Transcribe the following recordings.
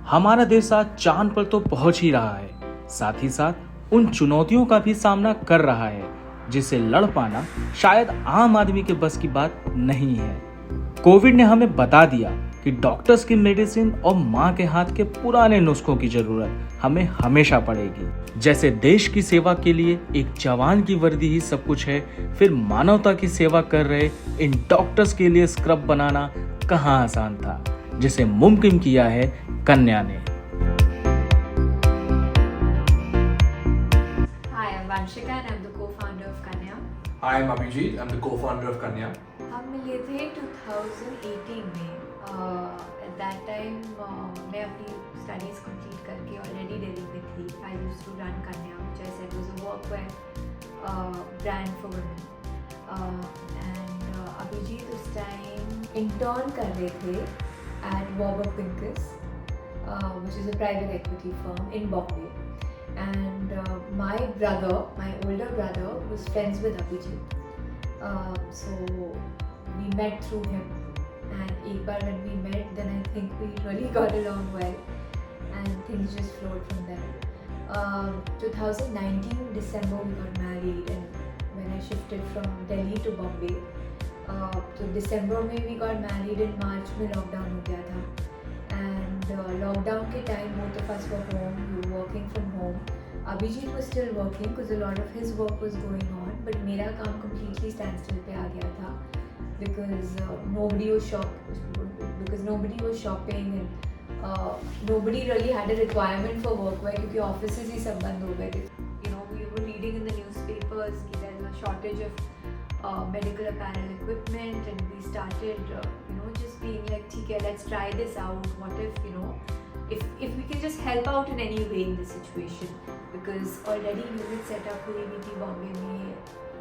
हमारा देश आज चांद पर तो पहुंच ही रहा है, साथ ही साथ उन चुनौतियों का भी सामना कर रहा है जिसे लड़ पाना शायद आम आदमी के बस की बात नहीं है। कोविड ने हमें बता दिया कि डॉक्टर्स की मेडिसिन और माँ के हाथ के पुराने नुस्खों की जरूरत हमें हमेशा पड़ेगी। जैसे देश की सेवा के लिए एक जवान की वर्दी ही सब कुछ है, फिर मानवता की सेवा कर रहे इन डॉक्टर्स के लिए स्क्रब बनाना कहाँ आसान था, जिसे मुमकिन किया है कन्या ने। Hi, I'm Vanshika and I'm the co-founder of Knya. Hi, I'm Abhijit. I'm the co-founder of Knya. हम मिले थे 2018 में। At that time मैं अपनी studies complete करके already Delhi में थी. I used to run Knya, which I said was a workwear brand for women. And Abhijit उस time intern कर रहे थे at Warburg Pincus, which is a private equity firm in Bombay. And my older brother was friends with Abhijit. So we met through him, and एक बार when we met, then I think we really got along well, and things just flowed from there. 2019 December we got married, and when I shifted from Delhi to Bombay, तो दिसंबर में we got married, in March में lockdown हो गया था, and lockdown के time both of us were home, we were working from home. Abhijit was still working because a lot of his work was going on, but मेरा काम completely standstill पे आ गया था because nobody was shopping, and nobody really had a requirement for workwear क्योंकि offices ही सब बंद हो गए थे. You know, we were reading in the newspapers कि there is a shortage of medical apparel equipment, and we started just being like, ठीक है, let's try this out. What if if we can just help out in any way in this situation, because already unit set up हुई भी थी बॉम्बे में,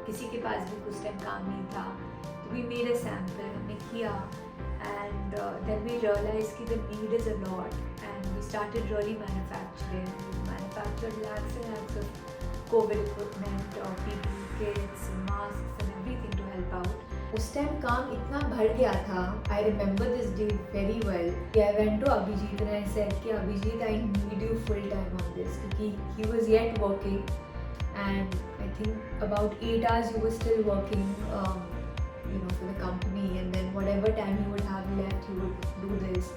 किसी के पास भी कुछ टाइम काम नहीं था. We made a sample, हमने किया, and then we realized कि the need is a lot, and we started really manufacturing. We manufactured lakhs and lakhs of COVID equipment, PPE kits, masks and everything to help out. उस time काम इतना बढ़ गया था. I remember this day very well. I went to Abhijit and I said कि Abhijit, I need you full time on this, क्योंकि he was yet working, and I think about 8 hours he was still working for the company, and then whatever time he would have left he would do this.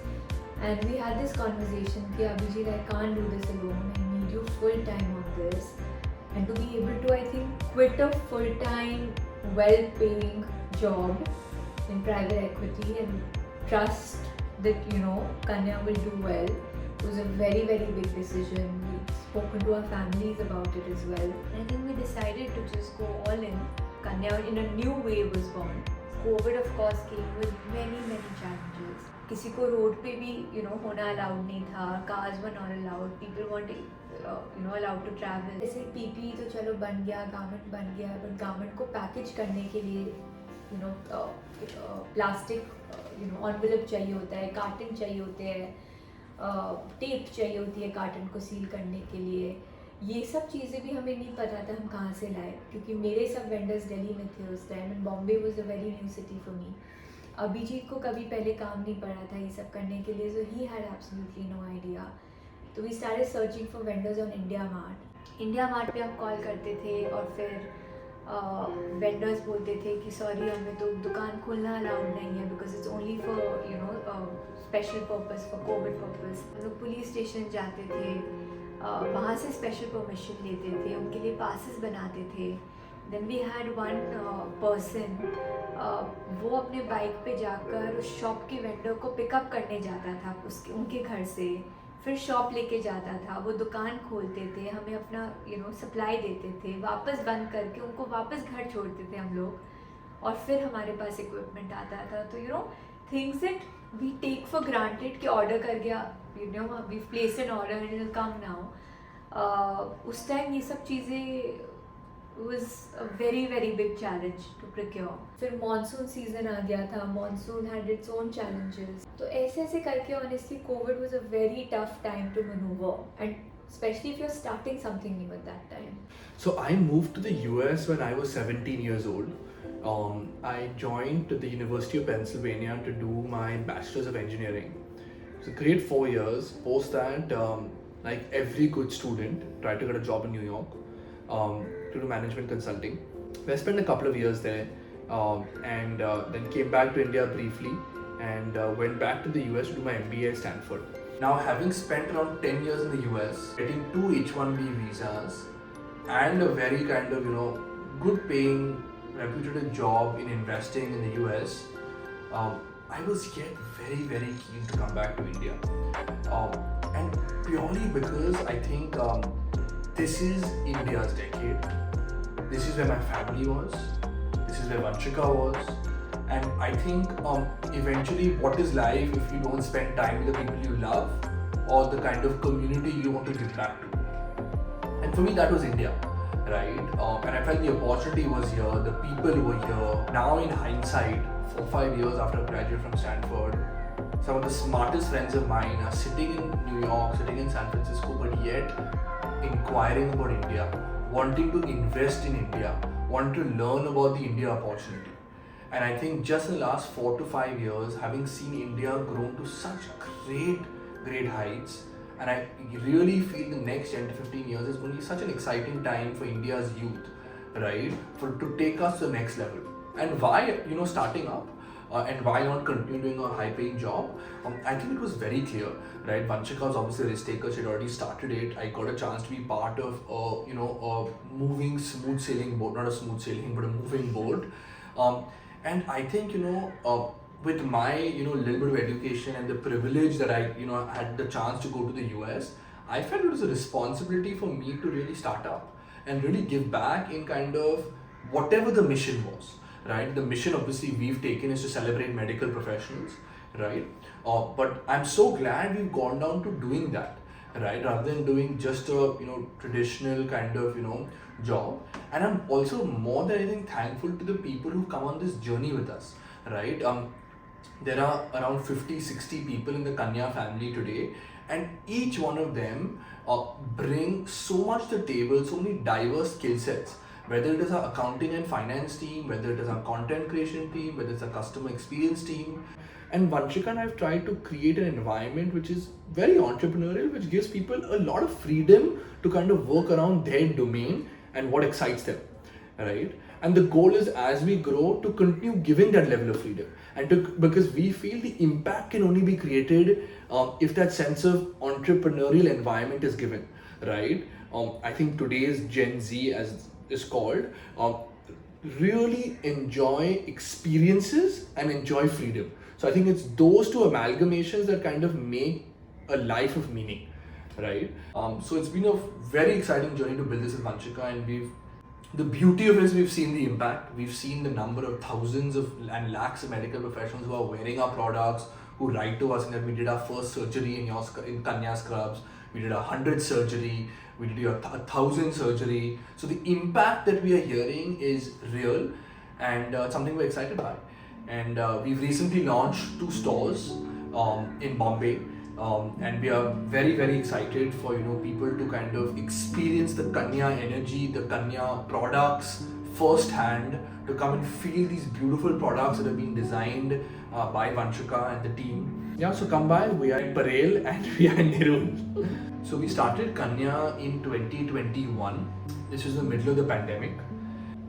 And we had this conversation कि Abhijit, I can't do this alone, I need you full time on this, and to be able to, I think, quit a full time well paying job in private equity and trust that Kanya will do well. It was a very, very big decision. We've spoken to our families about it as well. And I think we decided to just go all in. Kanya in a new way was born. COVID of course came with many, many challenges. किसी को road पे भी होना allowed नहीं था. Cars were not allowed. People weren't allowed to travel. जैसे PPE तो चलो बन गया, गारमेंट बन गया, but गारमेंट को पैकेज करने के लिए प्लास्टिक एनवेलप चाहिए होता है, कार्टन चाहिए होते हैं, टेप चाहिए होती है कार्टन को सील करने के लिए. ये सब चीज़ें भी हमें नहीं पता था हम कहाँ से लाए, क्योंकि मेरे सब वेंडर्स दिल्ली में थे उस time, and Bombay was a very new city for me. Abhijit को कभी पहले काम नहीं पड़ा था ये सब करने के लिए, so he had absolutely no idea. तो we started searching for vendors on IndiaMART पे हम कॉल करते थे, और फिर वेंडर्स बोलते थे कि सॉरी हमें तो दुकान खोलना अलाउड नहीं है because it's only for special purpose, for Covid purpose. हम लोग पुलिस स्टेशन जाते थे, वहाँ से स्पेशल परमिशन लेते थे, उनके लिए पासेस बनाते थे. Then we had one person, वो अपने बाइक पे जाकर उस शॉप के वेंडर को पिकअप करने जाता था उनके घर से, फिर शॉप लेके जाता था, वो दुकान खोलते थे, हमें अपना सप्लाई देते थे, वापस बंद करके उनको वापस घर छोड़ते थे हम लोग, और फिर हमारे पास इक्विपमेंट आता था. तो things that we take for granted कि ऑर्डर कर गया, we place an order and it will come now. उस टाइम ये सब चीज़ें was a very, very big challenge to procure. फिर मानसून सीजन आ गया था, monsoon had its own challenges. तो ऐसे करके honestly COVID was a very tough time to maneuver, and especially if you're starting something new at that time. So I moved to the US when I was 17 years old. I joined the University of Pennsylvania to do my Bachelor's of Engineering. So great 4 years. Post that, like every good student, tried to get a job in New York to do management consulting. I spent a couple of years there, and then came back to India briefly, and went back to the US to do my MBA at Stanford. Now, having spent around 10 years in the US, getting two H-1B visas, and a very kind of good paying, reputed job in investing in the US, I was yet very keen to come back to India, and purely because I think this is India's decade. This is where my family was. This is where Vanshika was, and I think eventually, what is life if you don't spend time with the people you love or the kind of community you want to give back to? And for me, that was India, right? And I felt the opportunity was here, the people were here. Now, in hindsight, 4-5 years after I graduated from Stanford, some of the smartest friends of mine are sitting in New York, sitting in San Francisco, but yet inquiring about India, wanting to invest in India, wanting to learn about the India opportunity. And I think just in the last 4 to 5 years, having seen India grown to such great heights, and I really feel the next 10 to 15 years is going to be such an exciting time for India's youth, right? To take us to the next level. And why, starting up, and why not continue doing a high-paying job? I think it was very clear, right? Vanshika was obviously a risk taker. She had already started it. I got a chance to be part of, a moving smooth sailing boat, not a smooth sailing, but a moving boat. And I think, with my, little bit of education and the privilege that I, had the chance to go to the US, I felt it was a responsibility for me to really start up and really give back in kind of whatever the mission was, right? The mission obviously we've taken is to celebrate medical professionals, right? But I'm so glad we've gone down to doing that, right? Rather than doing just a, traditional kind of, job. And I'm also more than anything thankful to the people who've come on this journey with us, right? There are around 50-60 people in the Knya family today, and each one of them bring so much to the table, so many diverse skill sets, whether it is our accounting and finance team, whether it is our content creation team, whether it's a customer experience team. And Vanshika and I have tried to create an environment which is very entrepreneurial, which gives people a lot of freedom to kind of work around their domain and what excites them, right? And the goal is, as we grow, to continue giving that level of freedom, and because we feel the impact can only be created if that sense of entrepreneurial environment is given, right? I think today's Gen Z, as is called, really enjoy experiences and enjoy freedom. So I think it's those two amalgamations that kind of make a life of meaning, right? So it's been a very exciting journey to build this with Vanshika, and the beauty of it is we've seen the impact. We've seen the number of thousands and lakhs of medical professionals who are wearing our products, who write to us and that we did our first surgery in Kanya scrubs, we did 100 surgery, we did 1,000 surgery. So the impact that we are hearing is real, and something we're excited by. And we've recently launched 2 stores in Bombay, and we are very excited for people to kind of experience the Kanya energy, the Kanya products firsthand, to come and feel these beautiful products that have been designed by Vanshika and the team. Yeah, so come by. We are in Parel and we are in Nirul. So we started Kanya in 2021. This was the middle of the pandemic.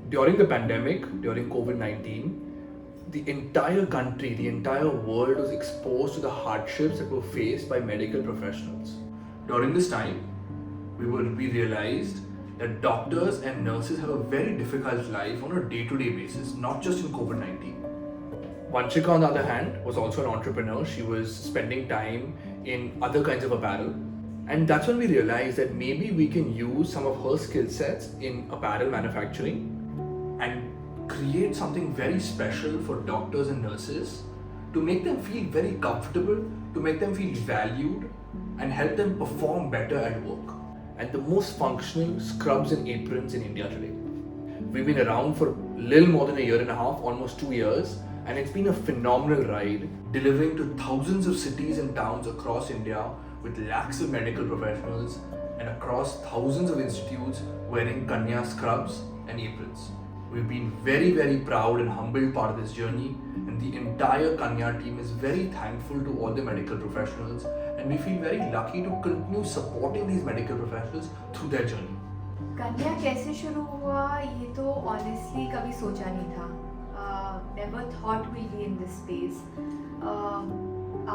During the pandemic, during COVID-19, the entire country, the entire world was exposed to the hardships that were faced by medical professionals. During this time, we realized that doctors and nurses have a very difficult life on a day-to-day basis, not just in COVID-19. Vanshika, on the other hand, was also an entrepreneur. She was spending time in other kinds of apparel. And that's when we realized that maybe we can use some of her skill sets in apparel manufacturing and create something very special for doctors and nurses, to make them feel very comfortable, to make them feel valued, and help them perform better at work. And the most functional scrubs and aprons in India today. We've been around for a little more than a year and a half, almost 2 years, and it's been a phenomenal ride, delivering to thousands of cities and towns across India with lakhs of medical professionals and across thousands of institutes wearing Kanya scrubs and aprons. We've been very, very proud and humbled part of this journey, and the entire Knya team is very thankful to all the medical professionals, and we feel very lucky to continue supporting these medical professionals through their journey. कन्या कैसे शुरू हुआ ये तो honestly कभी सोचा नहीं था. Never thought we'll be in this space.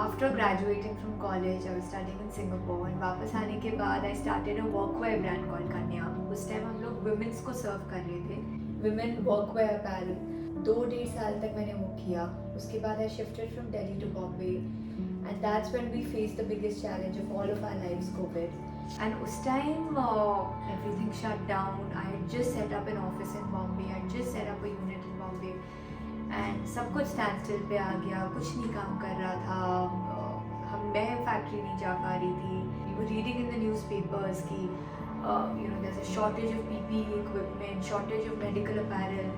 After graduating from college, I was studying in Singapore, and वापस आने के बाद I started a workwear brand called Knya. उस टाइम हम लोग women's को serve कर रहे थे, women workwear apparel. 2-1.5 साल तक मैंने वो किया. उसके बाद I shifted from Delhi to Bombay, and that's when we faced the biggest challenge of all of our lives, COVID. And उस time everything shut down. I had just set up an office in Bombay. I had just set up a unit in Bombay. And सब कुछ stand still पे आ गया, कुछ नहीं काम कर रहा था. मैं फैक्ट्री नहीं जा पा रही थी. We were reading in the newspapers कि there's a shortage of PPE equipment, shortage of medical apparel.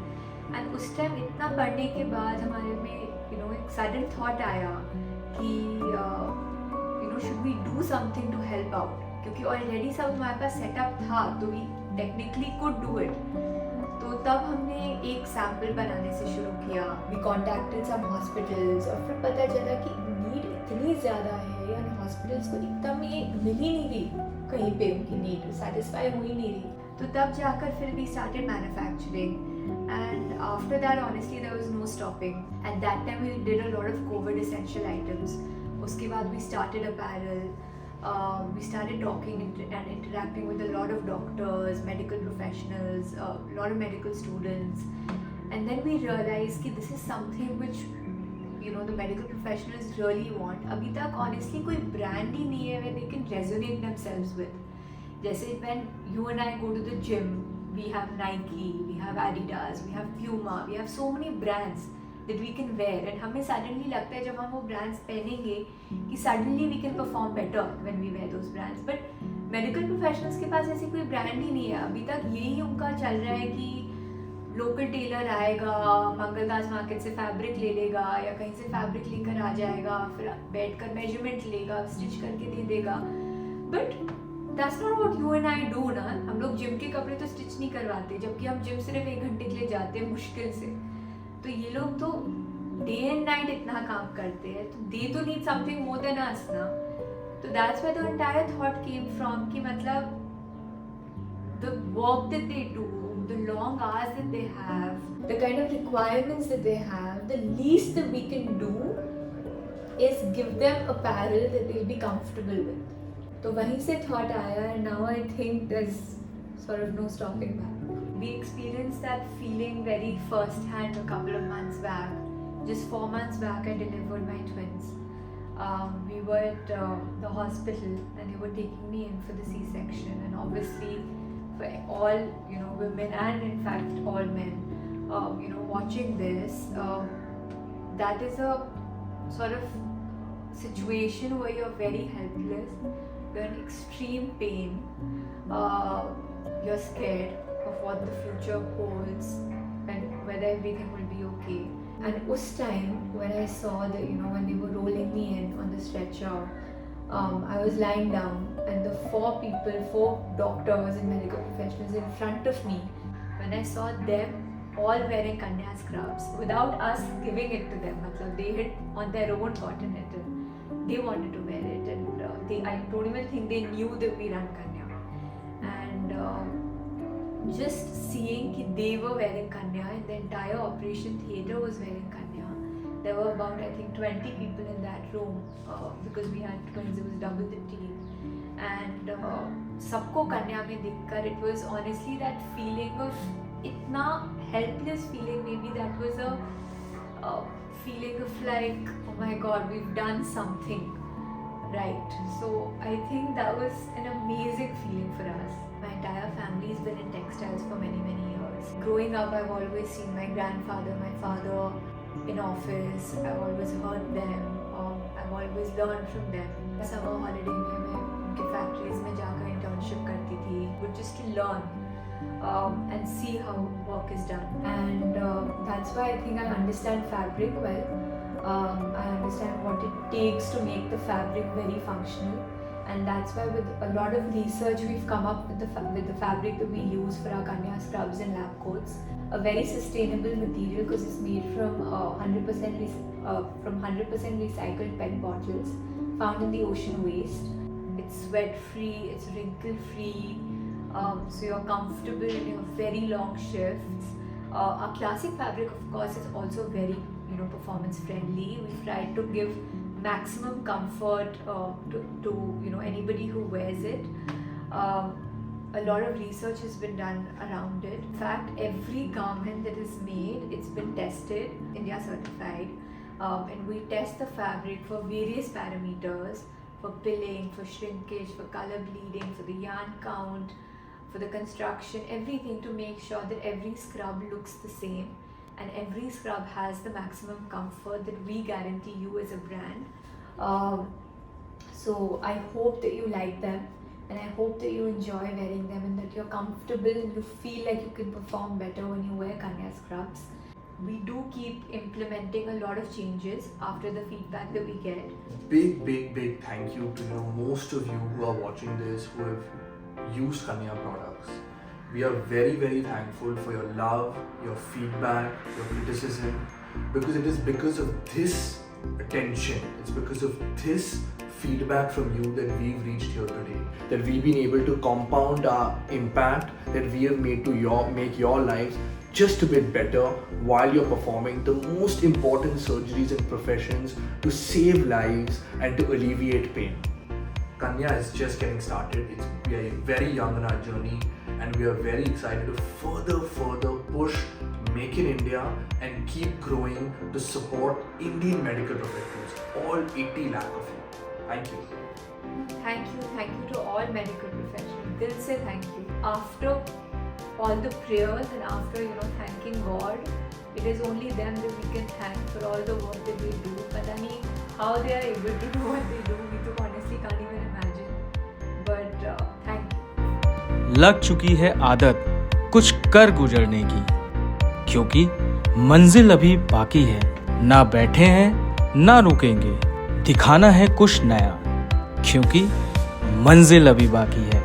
And उस टाइम इतना पढ़ने के बाद हमारे में एक sudden thought आया कि should we do something to help out, क्योंकि already सब हमारे पास setup था तो we technically could do it. तो तब हमने एक सैम्पल बनाने से शुरू किया. वी कॉन्टैक्टेड सम हॉस्पिटल्स और फिर पता चला कि नीड इतनी ज़्यादा है यार, हॉस्पिटल्स को एकदम ये मिल ही नहीं रही, कहीं पे उनकी नीड सेटिस्फाई हो ही नहीं रही. तो तब जाकर फिर we started manufacturing, and after that honestly there was no stopping. At that time we did a lot of COVID essential items. उसके बाद we started apparel. We started talking and interacting with a lot of doctors, medical professionals, a lot of medical students, and then we realized that this is something which the medical professionals really want. अभी तक honestly कोई brand ही नहीं है where they can resonate themselves with. जैसे when you and I go to the gym, we have Nike, we have Adidas, we have Puma, we have so many brands that we can wear, and हमें suddenly लगता है जब हम वो brands पहनेंगे कि suddenly we can perform better when we wear those brands. But medical professionals के पास ऐसी कोई brand ही नहीं है. अभी तक यही उनका चल रहा है कि local tailor आएगा, मंगलदास मार्केट से फैब्रिक ले लेगा या कहीं से फैब्रिक लेकर आ जाएगा, फिर बैठकर मेजरमेंट लेगा, स्टिच करके दे देगा. But that's not what you and I do ना. हम लोग जिम के कपड़े तो स्टिच नहीं करवाते, जबकि हम जिम सिर्फ 1 घंटे के लिए जाते हैं मुश्किल से. तो ये लोग तो डे एंड नाइट इतना काम करते हैं, तो दे तो need something more than us ना. तो that's where the entire thought came from कि मतलब the work that they do, the long hours that they have, the kind of requirements that they have, the least that we can do is give them apparel that they will be comfortable with. तो वहीं से thought आया, and now I think there is sort of no stopping back. We experienced that feeling very first hand a couple of months back. Just 4 months back, I delivered my twins. We were at the hospital and they were taking me in for the C-section, and obviously for all women and in fact all men watching this, that is a sort of situation where you're very helpless, you're in extreme pain, you're scared of what the future holds and whether everything will be okay. And us time when I saw that when they were rolling me in on the stretcher, I was lying down and the 4 doctors and medical professionals in front of me, when I saw them all wearing Kanya scrubs without us giving it to them, they had on their own gotten it and they wanted to wear it, and I don't even think they knew that we run Kanya. And just seeing that they were wearing Kanya and the entire operation theatre was wearing Kanya. There were about I think 20 people in that room because we had twins, it was double the team. And सबको कन्या में देखकर, it was honestly that feeling of इतना helpless feeling, maybe that was a feeling of like, oh my god, we've done something right. So I think that was an amazing feeling for us. My entire family has been in textiles for many years. Growing up, I've always seen my grandfather, my father in office. I've always heard them. I've always learned from them. Summer holiday में मैं उनके factories में जाकर internship करती थी, but just to learn and see how work is done. And that's why I think I understand fabric well. I understand what it takes to make the fabric very functional, and that's why with a lot of research we've come up with the fabric that we use for our Knya scrubs and lab coats. A very sustainable material because it's made from 100% recycled PET bottles found in the ocean waste. It's sweat free, it's wrinkle free, so you're comfortable in your very long shifts. Our classic fabric, of course, is also very performance friendly. We've tried to give maximum comfort to anybody who wears it. A lot of research has been done around it. In fact, every garment that is made, it's been tested, India certified, and we test the fabric for various parameters, for pilling, for shrinkage, for color bleeding, for the yarn count, for the construction, everything to make sure that every scrub looks the same and every scrub has the maximum comfort that we guarantee you as a brand. So I hope that you like them, and I hope that you enjoy wearing them and that you're comfortable and you feel like you can perform better when you wear Knya scrubs. We do keep implementing a lot of changes after the feedback that we get. Big thank you to most of you who are watching this who have used Knya products. We are very thankful for your love, your feedback, your criticism, because it is because of this attention, it's because of this feedback from you that we've reached here today, that we've been able to compound our impact that we have made to make your lives just a bit better while you're performing the most important surgeries and professions to save lives and to alleviate pain. Knya is just getting started. We are very young in our journey, and we are very excited to further push Make in India and keep growing to support Indian medical professionals, all 80 lakh of you. Thank you. Thank you to all medical professionals. Dil se thank you. After all the prayers and after thanking God, it is only them that we can thank for all the work that they do. Pata nahi how they are able to do what they do. We तो honestly can't even imagine. But thank you. लग चुकी है आदत कुछ कर गुजरने की, क्योंकि मंजिल अभी बाकी है। ना बैठे हैं ना रुकेंगे, दिखाना है कुछ नया, क्योंकि मंजिल अभी बाकी है।